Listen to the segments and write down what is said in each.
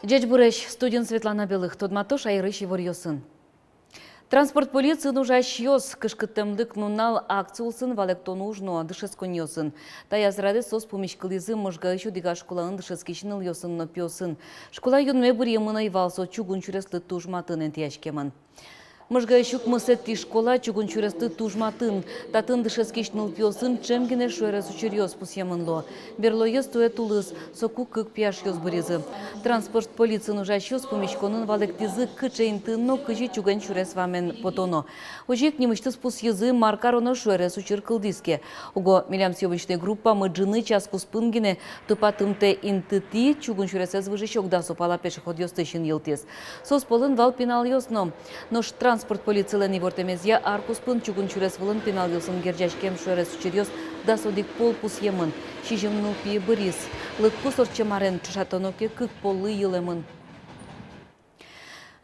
Джечбуреш студент Светлана Белых, тодматош айрыщи варьосын. Транспорт полиции нужа щёс, кышкытымдык нунал акциулсын валектон ужно дышесконьосын. Таязраде сос помещкализы можга еще дига школаын дышескишныл йосын но пёсын. Школа юнме буремына ивалсо чугун чуреслы тужматын энтияшкеман. Можга щук мысетти школа чугун чуресты тужматын. Татын дышескишныл пёсын чемгене шуэрес учерьёс пусьемынло. Берло естуэ тулыс, соку кык пьяш ёс бурезы. Транспорт полиции нужа щёс помещконын валектизы кычейнтынно кыжи чуган чурес вамен потоно. Ожик немыштыс пусьезы маркароно шуэрес учер кылдиске. Ого милям съёбочная группа мыджины час куспынгене тупатымте интыти чугун чуресез выжищок да сопала пешеход ёстыщин елтес. Сос полын вал пенал ёсно. Нош транспорт полициялен ивортемезия аркуспын чугун чурес вылын пенал ёсын герджашкем шуэрес учерьёс да содик пол пусьемын. Шижымнул пие бырис. Лытку сорчемарен чушатоноке кык полы йылемын.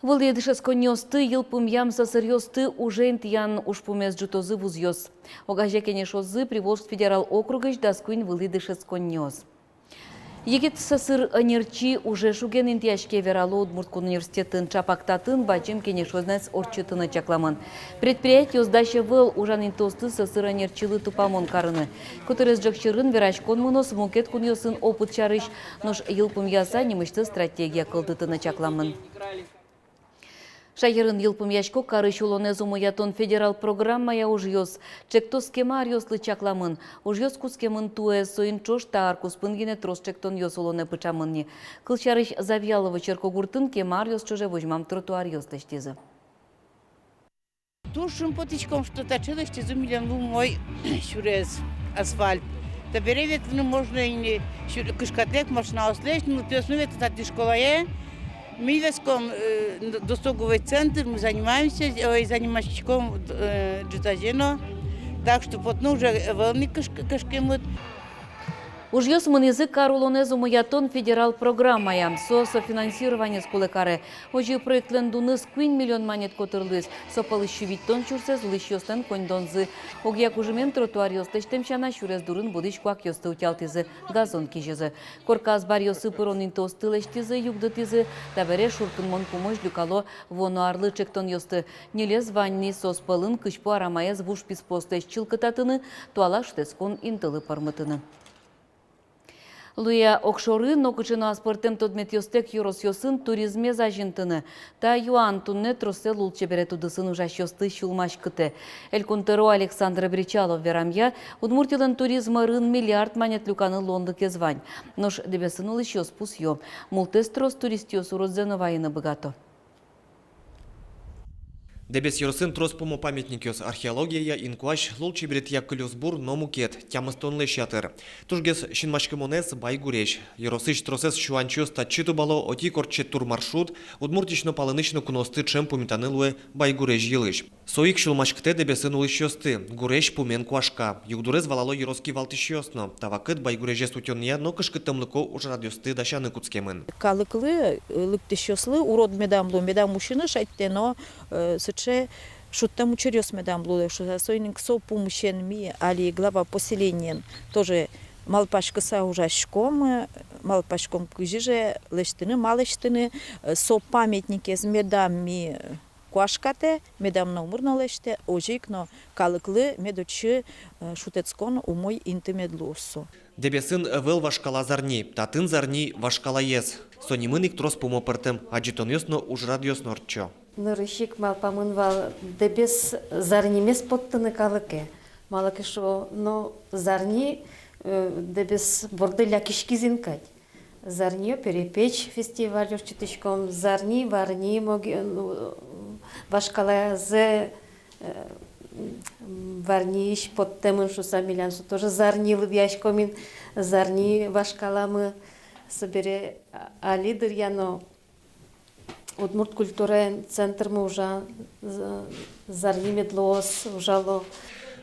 Вылы дышесконьёсты йылпым ямса сырьёсты уже интиян ушпумез джутозы вузьёс. Огаже кенешозы Приволжск федерал округыш даскуин вылы дышесконьёс. Егет сасыр анерчи уже шуген интияшке верало Удмурткун университетін чапактатын бачым кенешознес орчытыны чакламан. Предприятие сдача выл ужан интосты сасыр анерчилы тупамон карыны. Которез джакчырын верачкон мынос мукет куньосын опыт чарыш, нош йылпым яса немышты стратегия кылдытыны чакламан. Шайырын йылпым яшко карыш улонезу моятон федерал программая ужьёс. Чекто скема арьёслы чакламын. Ужьёс кускемын туэ соин чошта аркус пынгене трос чектон ёс улоне пычамынни. Кылчарыш Завьялова черкогуртын кема арьёс чуже возьмам тротуар ёстыштезы. Тушим потичком, что точилось, что миллион мой шурез асфальт. Да беревет, ну можно и не кышкатлек машина ослежь, ну то есть ну это так школае. Мы веском достоговый центр, мы занимаемся, занимаемся джитазено, так что вот ну уже волны кашкемут. Ужьёс мын язык карулонезу моятон федерал программая. Софинансирование скулекаре. Ожи проектлен дуныс 1 миллион монет котырлыс. Сопалыщу виттон чурсез улыщёстен коньдонзы. Огьяк ужымен тротуар ёстыштем чана чурез дурын будыш куак ёсты утялтизы. Газон кижезы. Корказ бар ёсы пырон интостылыштизы югдытизы. Табере шуртын мон помощь люкало воно арлы чектон ёсты. Нелез ванни соспалын кышпу арамаез вуш писпостеж чылкытатыны. Туалаштескон интылы пармытыны. Луя окшоры, но кычыно аспортем тодмет ёстек юрос ёсын туризме зажинтыны. Та юан тунне тросе лулче бере тудысын ужаш ёсты шулмаш кыте. Элькунтеро Александр Бричалов верамья, Удмуртилен туризма рын миллиард монет люканы лонды кезвань. Нош дебесын улыш ёс пус ё. Мултес трос турист ёс уродзеновайны богато. Дебес юрсын трос помо памятник ёс археология инкуаш лулчи берет якылёсбур номукет тямыстонлы шатыр. Тужгес шинмашкымонес байгуреш. Юросыш тросес шуанчёс тачиту бало оти корчет тур маршрут удмуртично палынычно куносты чем пумитанылуэ байгуреш йылыш. Соик шулмашкте дебесын улыш ёсты. Гуреш пумен куашка. Югдурез валало юроски валтыш ёсно. Тавакыт байгурежес утённия но кышкытымлыко уж радиосты дашаны куцкемын. Калыклы лыктыш ёслы урод медамлу медам мужчины шаттено шуттам учерёс медам блуде, что сойник со помощенми, али глава поселения тоже малпашкаса ужашком, малпашком кыжиже лештыны, малештыны, со памятники с медами куашкате, медам на умурно леште, ожикно калыклы медочи шутецкон умой интимедлосу. Дебесин вел вашкала зарни, татын зарни вашкала ес. Сонимыник трос помопертем, аджитон ёсно уж радиос норчо. Нырыщик малпамын вал дебес зарнимес поттыны калыке. Малыки шо, но зарни дебес бордыля кишкизинкать. Зарни перепечь фестиваль чуточком, зарни варни моги вашкала зе варниш поттемын шо самилян, шо тоже зарни лыбяшкомин, зарни вашкаламы собере алидыр яно. Удмурт культурен центр мы уже зарни медлос ужало.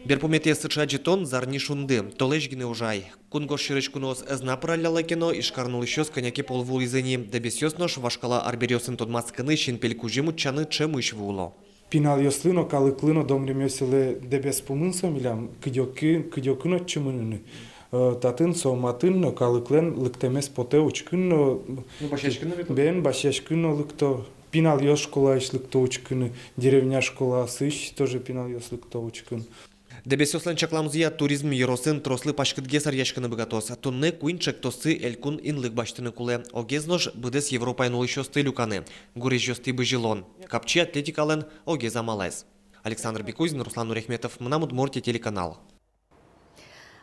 Берпомете сычаджитон зарни шунды, толежгины ужай. Кунгош ширычкунос эзна пралляла кино и шкарнул еще с коняки полвул изыни. Дебесёс нож вашкала арберёсын тодмасканы шинпельку жимут чаны чемыш вуло. Пинал ёслыно калыклыно домремёсиле дебес помынсо милям кыдёкыно чымыныны. татын сооматын калыклен лыктемес поте учкын Ну, башечкіні бет? бен башешкын лыкто пинал ёс школа иш лыкто учкын деревня школа сыш тоже пинал ёс лыкто учкын. Дебесёслен чакламзия туризм еросын трослы пашкытге сарьяшкыны быгатос. Тунны куинчек тосы элькун инлык баштыны куле. Огезнош бъдес Европайн улышосты люканы. Гурежосты быжилон. Капчи атлетикален огеза малайз. Александр Бекузин, Руслан Нурехметов, Мнамудморти, телеканал.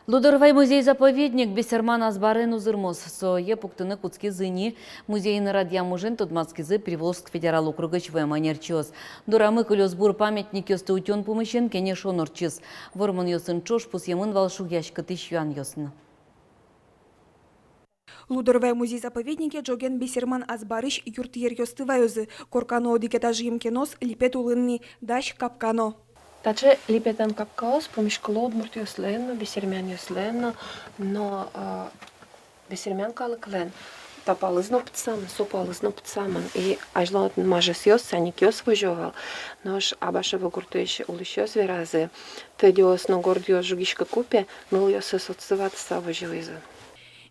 Лудоровай музей-заповедник Бесерман Азбарен узырмос. Со епуктыны куцки зыни музейны радиамужен Тудмацкизы Приволжск федерал округыч вэманерчос. Дурамы кылёсбур памятник ёсты утён пумышен кене шонорчыз. Вормын ёсын чош пус емын валшуг яшкы тыщуан ёсны. Лудоровай музей-заповеднике джоген Бесерман Азбарыш юртьер ёстывайозы. Коркано дикетажим кинос липет улынни даш капкано. Таче липетен капкаос помешкало Удмурт ёсленно, Бесермян ёсленно, но Бесермян калыклен тапалызно пцамын, сопалызно пцамын. И ажло мажес ёс, саник ёс выжёвал. Нож абашево гуртуеше улыш ёс веразы. Тедиос но горд ёс жугишка купе, ныл ёс соцсыватса выжёвизы.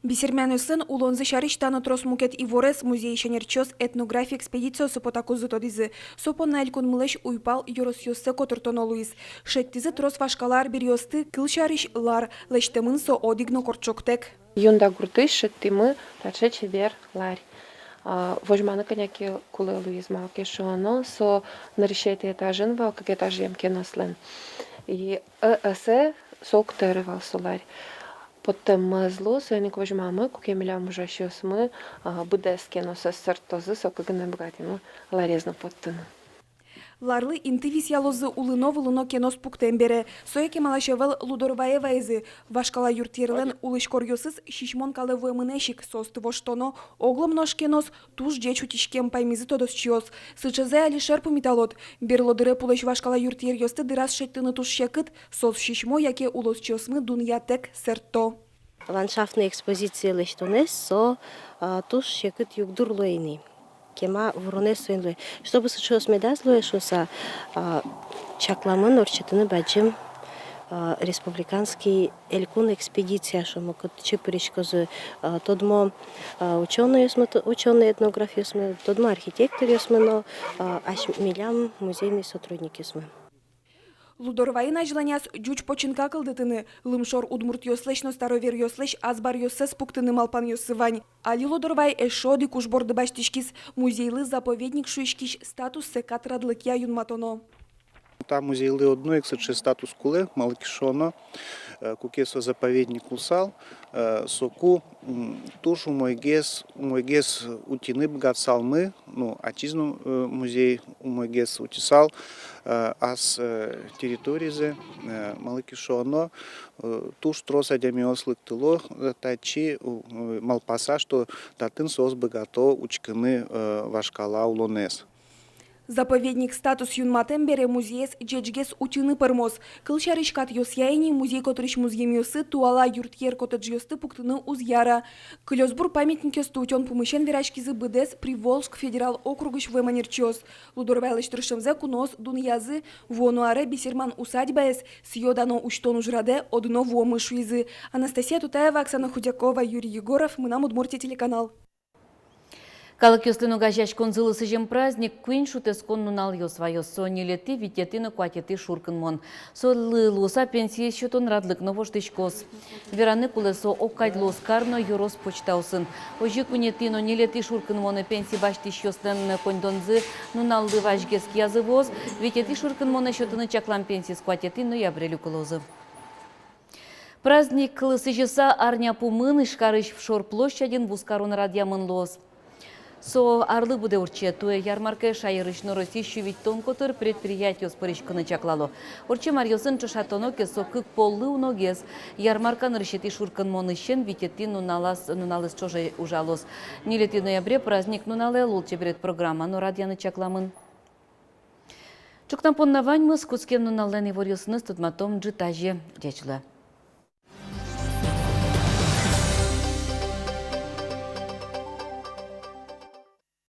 Бесермян ёсын улонзы шариштаны трос мукет и ворес музей шенерчос этнография экспедициясы потакузы тодизы. Сопон найлькун мылеш уйпал ёрос ёсы котыртонолуиз. Шеттизы трос вашкалар бир ёсты кыл шариш лар, лештемын со одигно корчоктек. Юнда гуртыш шеттимы, таче чебер ларь. Вожманы коняки кулы Луиз малке шоно, со нарешете этажын вал, как этажем кенослен. И эсе сок терывал соларь. Потом мы зло, соник вожмамы, кукемеля мужащёс мы, будески носа сартозы, сокаганы братину, ларезно поттыны. Ларлы интывис ялозы улыно вылыно кенос пуктембере. Соеке малашевел Лудороваевайзы. Вашкала юртерлен улышкор ёсыз шишмон калы вымынешик состы воштоно. Оглом нож кенос туж жечу тишкем паймизы тодос чиос. Сычезе алишер пумиталот. Берлодыре пулыш вашкала юртер ёсты дырас шеттыны туж шекыт. Сос шишмо яке улос чиосмы дуньятек серто. Ландшафтные экспозиции лештонес со туш шекыт югдурлойни. Кема воронесуенле. Чтобы случилось медазлое, что са чакламын орчетыны баджим республиканский элькун экспедиция, что мы кот чепуричкозы тодмо ученые этнографии сме, тодмо архитекторы сме, но аж милям музейные сотрудники сме. Лудоровайын ажланяс жуч починка кылдытыны. Лымшор удмурт ёслешно старовер ёслеш азбар ёсses пуктыны малпан ёссывань. Али Лудоровай эшоди кушборды баштишкис музейлы заповедник шуишкиш статус секатрадлыкя юнматоно. Там музейлы одно, ексе статус куле, малкишоно, кукесо заповедник усал, соку тушу мойгес утины бгатсал мы, ну, отчизну музей мойгес утисал, ас территоризе малкишоно, туш троса демиослык тыло, тачи малпаса, что татын сос богато учканы вашкала улонес. Заповедник статус юнматем бере музеес джеджгес утины пермоз. Кылшаришкат ёсяйни музей котрыш музеем ёсы туала юртьер котедж ёсты пуктыны узяра. Кылёсбур памятник ёсты утён пумышен верашкизы быдес Приволжск федерал округыш вэманерчёс. Лудоровайлыштырышымзе кунос дуньязы вонуаре Бесерман усадьбаес съёдано уштон ужраде одно вомышуизы. Анастасия Тутаева, Оксана Худякова, Юрий Егоров. Мы на Удмуртия телеканал. Калык ёслыну гажяш конзылы сыжем праздник куин шутес коннунал ёсвайо сони лети витетыны куатеты шуркын мон. Солы луса пенсии счетон радлык новоштышкос. Вераны кулесо оккайд лос карно юрос почтаусын. Ожи кунетыно не лети шуркын моны пенсии баштыш ёслен кондонзы нуналды важгески язывоз. Витеты шуркын моны счетыны чаклам пенсии скуатеты ноябрелю кулозы. Праздник лысыжеса арня пумын ишкарыш в шор площадин вускарун радьямын лос. Со арлы буде урче туе ярмарка шайырышно росищу ведь тонкотыр предприятие споричканы чаклало. Урче марьосын чашатоноке со кык поллы уногез. Ярмарка нарышети шуркан монышен витети нуналыс чоже ужалос. Нилети ноябре праздник нунале лулче берет программа, но радьяны чакламын. Чуктан поннавань мы с куцкем нуналлен и ворьосны студматом джитаже дечла.